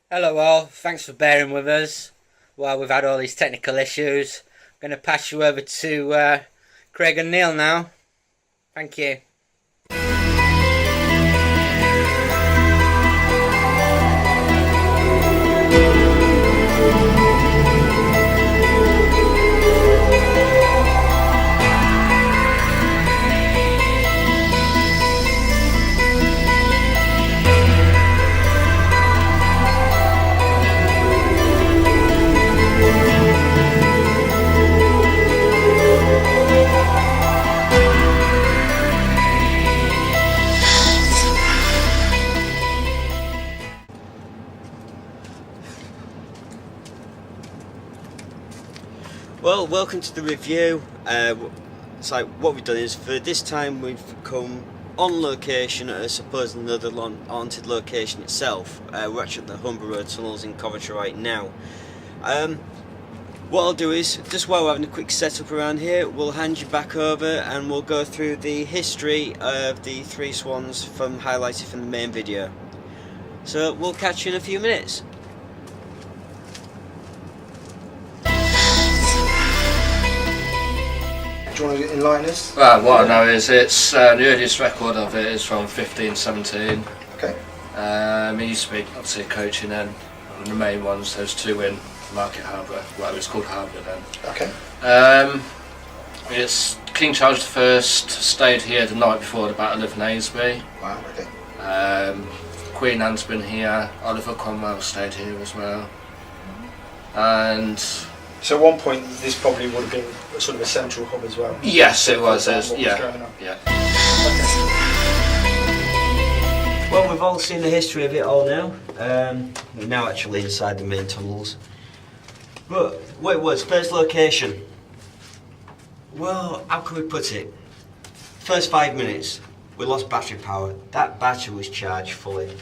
Hello all, thanks for bearing with us while we've had all these technical issues. I'm going to pass you over to Craig and Neil now. Thank you. Well, welcome to the review. So what we've done is, for this time we've come on location at a supposed another haunted location itself. We're actually at the harborough tunnels in Coventry right now. What I'll do is, just while we're having a quick setup around here, we'll hand you back over and we'll go through the history of the three swans highlighted from the main video. So we'll catch you in a few minutes. Do you want to enlighten us? Well, what I know is it's the earliest record of it is from 1517. Okay. It used to be obviously coaching then. And the main ones, there's two in Market Harbour. Well, it was called Harbour then. Okay. It's King Charles I stayed here the night before the Battle of Naseby. Wow. Okay. Queen Anne's been here. Oliver Cromwell stayed here as well. And So at one point, this probably would have been sort of a central hub as well. yes, it was. What was Yeah. going on. Yeah. Well, we've all seen the history of it all now. We're now actually inside the main tunnels. But what it was, first location. Well, how can we put it? First 5 minutes, we lost battery power. That battery was charged fully.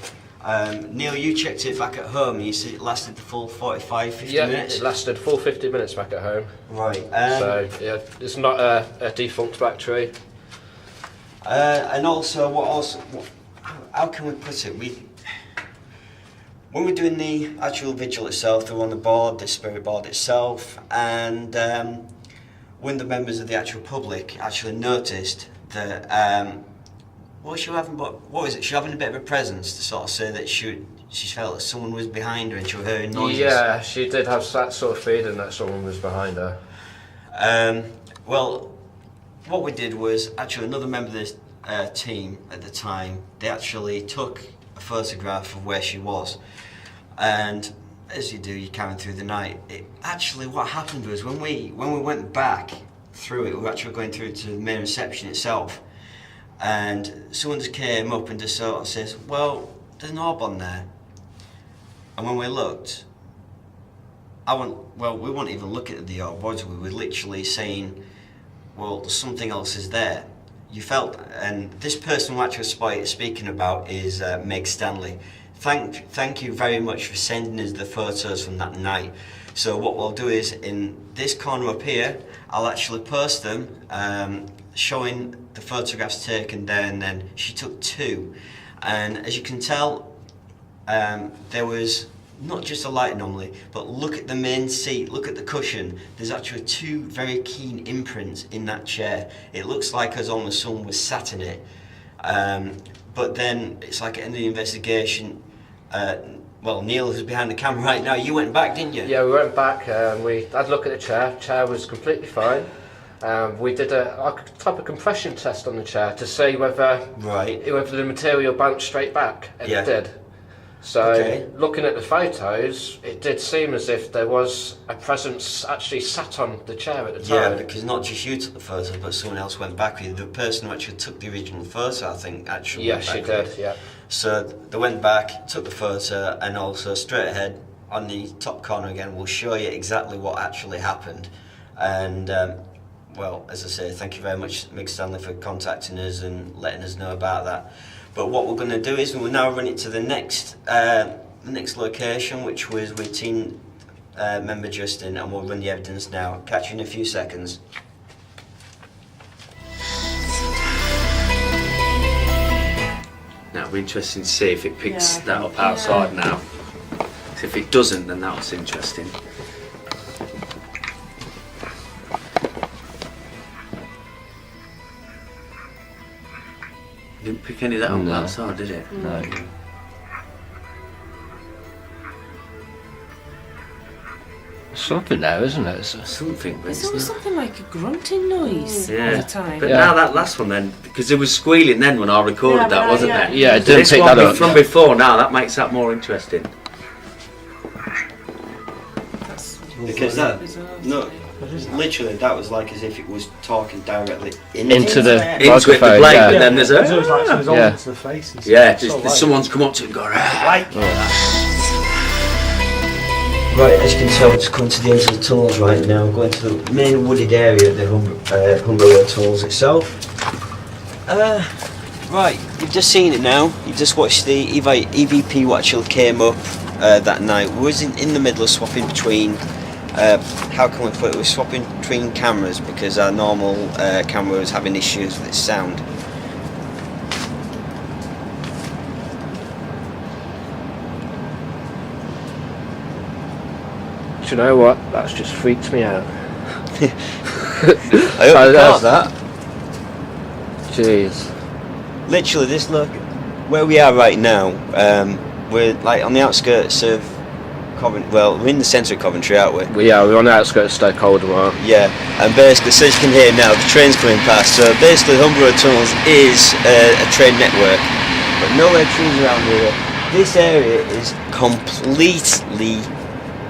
Neil, you checked it back at home and you said it lasted the full 45, 50 minutes? It lasted full 50 minutes back at home. Right. So, yeah, it's not a defunct battery. And also, how can we put it? When we're doing the actual vigil itself, they're on the board, the spirit board itself, and when the members of the actual public actually noticed that, she was having a bit of a presence to sort of say that she felt that someone was behind her and she was hearing noises. Yeah, she did have that sort of feeling that someone was behind her. Well, what we did was, actually another member of this team at the time, they actually took a photograph of where she was, and as you do, you're carrying through the night. What happened was, when we went back through it, we were actually going through to the main reception itself, and someone just came up and just sort of says, well, there's an orb on there. And when we looked, we weren't even looking at the orb, was we? We were literally saying, well, something else is there. You felt, and this person we're actually speaking about is Meg Stanley. Thank you very much for sending us the photos from that night. So what we'll do is, in this corner up here, I'll actually post them, showing the photographs taken there and then. She took two, and as you can tell, there was not just a light anomaly, but look at the main seat, look at the cushion. There's actually two very keen imprints in that chair. It looks like as almost someone was sat in it. But then it's like at the end of the investigation, Neil, who's behind the camera right now, you went back, didn't you? Yeah, we went back and we had a look at the chair. The chair was completely fine. We did a type of compression test on the chair to see whether the material bounced straight back, and it did. So, looking at the photos, it did seem as if there was a presence actually sat on the chair at the time. Yeah, because not just you took the photo, but someone else went back with you. The person who actually took the original photo, I think, actually went back. Yes, she did, yeah. So they went back, took the photo, and also straight ahead on the top corner again, we'll show you exactly what actually happened. And, as I say, thank you very much, Meg Stanley, for contacting us and letting us know about that. But what we're going to do is we'll now run it to the next location, which was with team member Justin, and we'll run the evidence now. Catch you in a few seconds. Now it'll be interesting to see if it picks that up outside now. If it doesn't, then that was interesting. Didn't pick any of that up outside, did it? No. Something there, isn't it? Something, but There's it's always not. something like a grunting noise all the time. But now that last one then, because it was squealing then when I recorded Yeah, that, right, wasn't yeah. it? Yeah, it So didn't this pick one that up. from before now, that makes that more interesting. That's Because that, bizarre. no, literally that was like as if it was talking directly Into the Into it, the microphone, blade, yeah. and then there's It's a... always like someone's Yeah. to the face and stuff. Yeah, It's so someone's come up to it and go, Right, as you can tell, we're just coming to the end of the tunnels right now. Going to the main wooded area of the harborough tunnels itself. Right, you've just seen it now. You've just watched the EVP what actually came up that night. We was in the middle of swapping between. How can we put it? We're swapping between cameras because our normal camera was having issues with its sound. Do you know what? That's just freaked me out. I hope you caught that. Jeez. Literally, this look where we are right now. We're like on the outskirts of Coventry. Well, we're in the centre of Coventry, aren't we? We're on the outskirts of Stoke Aldermore. Yeah, and basically, so as you can hear now, the train's coming past. So basically, Harborough Tunnels is a train network, but no trees around here. This area is completely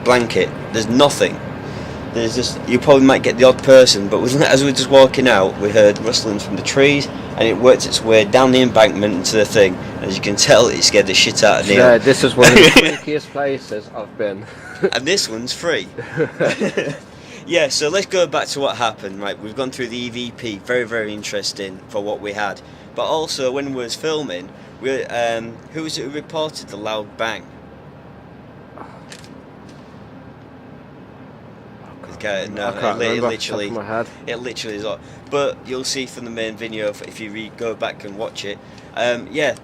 blanket. There's nothing. There's just, you probably might get the odd person, but as we were just walking out, we heard rustlings from the trees, and it worked its way down the embankment into the thing. As you can tell, it scared the shit out of Neil. Yeah, this is one of the freakiest places I've been. And this one's free. Yeah, so let's go back to what happened. Right, we've gone through the EVP, very, very interesting for what we had. But also, when we was filming, who was it who reported the loud bang? Okay, no, I can't remember off the top literally, of my head. it literally is. But you'll see from the main video if you go back and watch it. Yeah,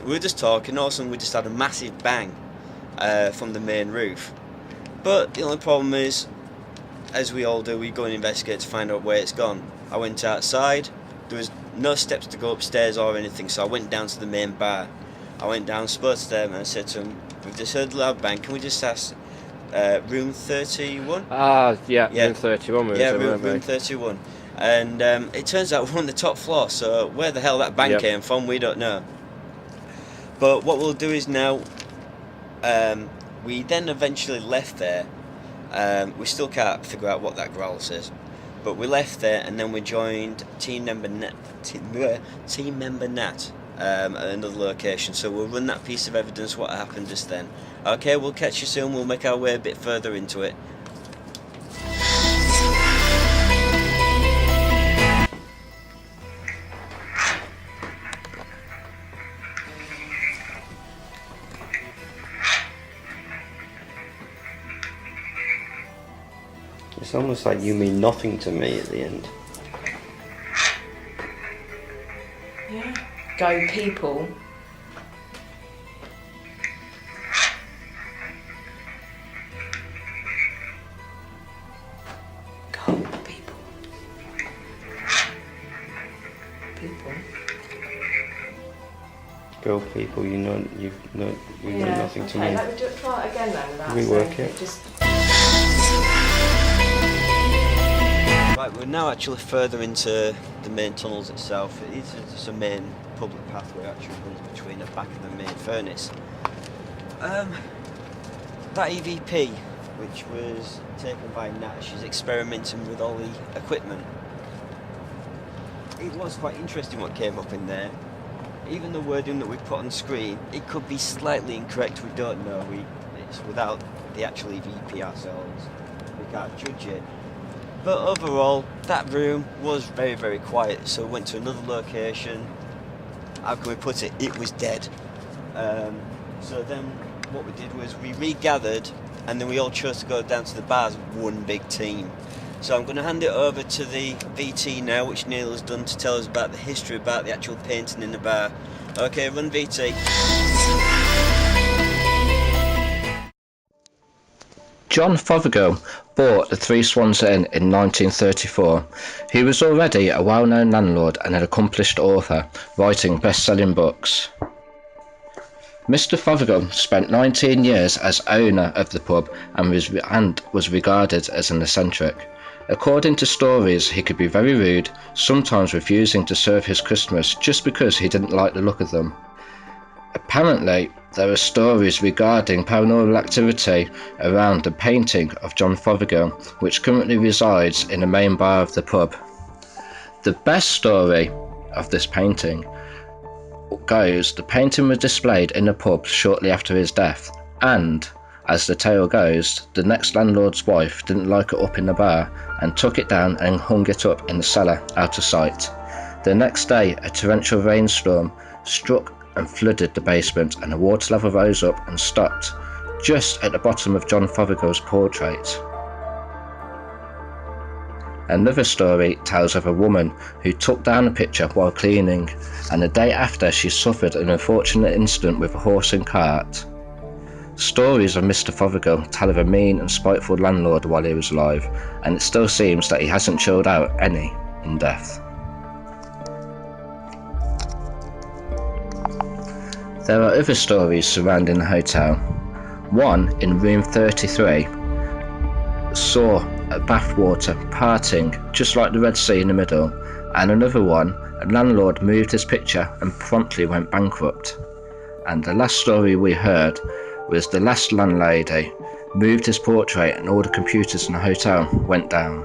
we were just talking. All of a sudden, we just had a massive bang from the main roof. But the only problem is, as we all do, we go and investigate to find out where it's gone. I went outside. There was no steps to go upstairs or anything, so I went down to the main bar. I went down, spoke to them, and I said to them, "We've just heard the loud bang. Can we just ask room 31?" Yeah, Yeah. room 31 was Yeah, it, room weren't we? 31. And it turns out we're on the top floor, so where the hell that bang Yep. came from, we don't know. But what we'll do is now, we then eventually left there. We still can't figure out what that growl says. But we left there, and then we joined team member Nat at another location. So we'll run that piece of evidence, what happened just then. Okay, we'll catch you soon. We'll make our way a bit further into it. It's almost like you mean nothing to me at the end. Yeah. Go people. Go people. People. Go people, you know nothing to me. Let me try it again then. Without Rework saying it. Just... Right, we're now actually further into the main tunnels itself. It is just a main public pathway actually runs between the back of the main furnace. That EVP, which was taken by Nat, she's experimenting with all the equipment. It was quite interesting what came up in there. Even the wording that we put on screen, it could be slightly incorrect, we don't know. It's without the actual EVP ourselves. We can't judge it. But overall, that room was very, very quiet. So we went to another location. How can we put it? It was dead. So then what we did was we regathered, and then we all chose to go down to the bar as one big team. So I'm going to hand it over to the VT now, which Neil has done, to tell us about the history about the actual painting in the bar. Okay, run VT. John Fothergill bought the Three Swans Inn in 1934. He was already a well-known landlord and an accomplished author, writing best-selling books. Mr. Fothergill spent 19 years as owner of the pub and was regarded as an eccentric. According to stories, he could be very rude, sometimes refusing to serve his customers just because he didn't like the look of them. Apparently, there are stories regarding paranormal activity around the painting of John Fothergill, which currently resides in the main bar of the pub. The best story of this painting goes, the painting was displayed in the pub shortly after his death, and, as the tale goes, the next landlord's wife didn't like it up in the bar and took it down and hung it up in the cellar out of sight. The next day, a torrential rainstorm struck and flooded the basement, and the water level rose up and stopped just at the bottom of John Fothergill's portrait. Another story tells of a woman who took down a picture while cleaning, and the day after she suffered an unfortunate incident with a horse and cart. Stories of Mr. Fothergill tell of a mean and spiteful landlord while he was alive, and it still seems that he hasn't chilled out any in death. There are other stories surrounding the hotel. One in room 33 saw a bathwater parting just like the Red Sea in the middle, and another one, a landlord moved his picture and promptly went bankrupt. And the last story we heard was the last landlady moved his portrait and all the computers in the hotel went down.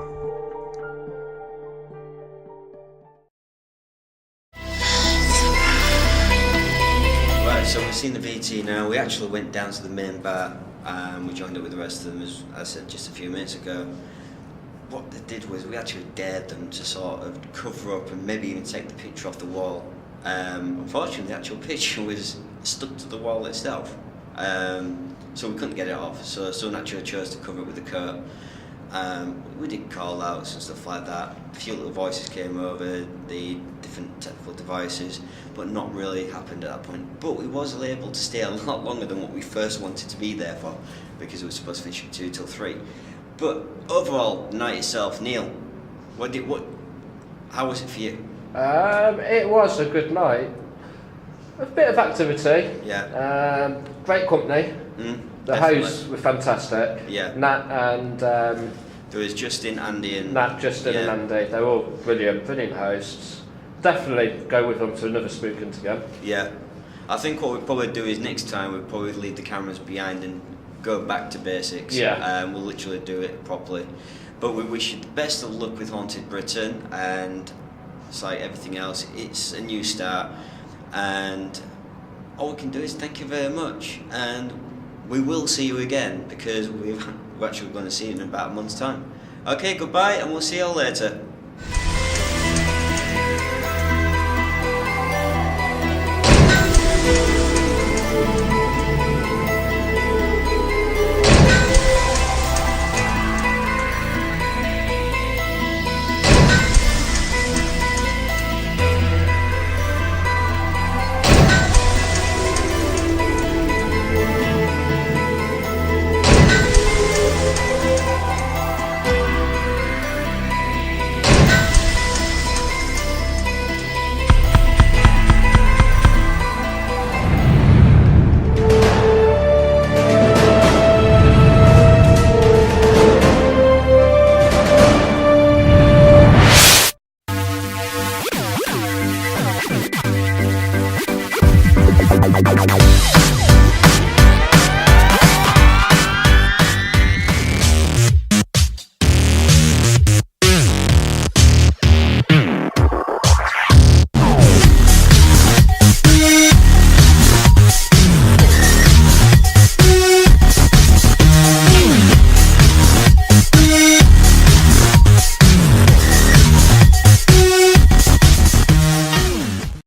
Right, so we've seen the VT now. We actually went down to the main bar and we joined up with the rest of them, as I said just a few minutes ago. What they did was we actually dared them to sort of cover up and maybe even take the picture off the wall. Unfortunately, the actual picture was stuck to the wall itself, so we couldn't get it off. So someone actually chose to cover it with a coat. We did call outs and stuff like that. A few little voices came over the different technical devices, but not really happened at that point. But we was able to stay a lot longer than what we first wanted to be there for, because it was supposed to finish from 2 till 3. But overall, the night itself, Neil, how was it for you? It was a good night. A bit of activity. Yeah. Great company. The Definitely. hosts were fantastic. Yeah. Nat and There was Justin, Andy, and Nat, Justin yeah. and Andy. They're all brilliant hosts. Definitely go with them to another spookings again. Yeah. I think what we'll probably do is next time we'll probably leave the cameras behind and go back to basics. Yeah. We'll literally do it properly. But we wish you the best of luck with Haunted Britain, and it's like everything else, it's a new start, and all we can do is thank you very much, and we will see you again, because we're actually going to see you in about a month's time. Okay, goodbye, and we'll see you all later.